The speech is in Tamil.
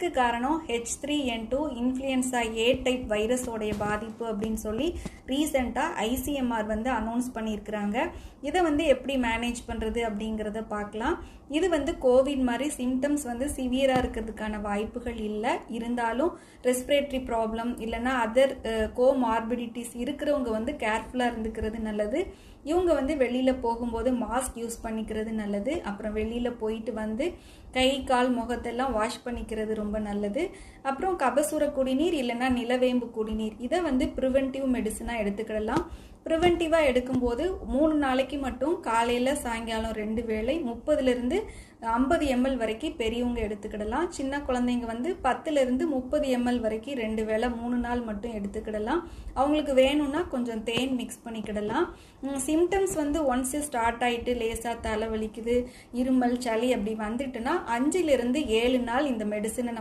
இதுக்கு காரணம் H3N2 இன்ஃப்ளூயன்ஸா ஏ டைப் வைரஸோடைய பாதிப்பு அப்படின்னு சொல்லி ரீசெண்டாக ஐசிஎம்ஆர் வந்து அனௌன்ஸ் பண்ணியிருக்கிறாங்க. இதை வந்து எப்படி மேனேஜ் பண்ணுறது அப்படிங்கிறத பார்க்கலாம். இது வந்து கோவிட் மாதிரி சிம்டம்ஸ் வந்து சிவியராக இருக்கிறதுக்கான வாய்ப்புகள் இல்லை. இருந்தாலும் ரெஸ்பிரேட்டரி ப்ராப்ளம் இல்லைன்னா அதர் கோமார்பிடிட்டிஸ் இருக்கிறவங்க வந்து கேர்ஃபுல்லாக இருந்துக்கிறது நல்லது. இவங்க வந்து வெளியில் போகும்போது மாஸ்க் யூஸ் பண்ணிக்கிறது நல்லது. அப்புறம் வெளியில் போயிட்டு வந்து கை கால் முகத்தெல்லாம் வாஷ் பண்ணிக்கிறது ரொம்ப நல்லது. அப்புறம் கபசுர குடிநீர் இல்லைன்னா நிலவேம்பு குடிநீர் இதை வந்து ப்ரிவென்டிவ் மெடிசனாக எடுத்துக்கிடலாம். ப்ரிவென்டிவாக எடுக்கும்போது 3 நாளைக்கு மட்டும் காலையில் சாயங்காலம் 2 வேளை 30லிருந்து 50 ml வரைக்கும் பெரியவங்க எடுத்துக்கிடலாம். சின்ன குழந்தைங்க வந்து 10லிருந்து 30 ml வரைக்கும் 2 வேளை 3 நாள் மட்டும் எடுத்துக்கிடலாம். அவங்களுக்கு வேணும்னா கொஞ்சம் தேன் மிக்ஸ் பண்ணிக்கிடலாம். சிம்டம்ஸ் வந்து ஒன்ஸ் ஸ்டார்ட் ஆகிட்டு லேசாக தலைவலிக்குது, இருமல், சளி அப்படி வந்துட்டுனா 5லிருந்து 7 நாள் இந்த மெடிசனை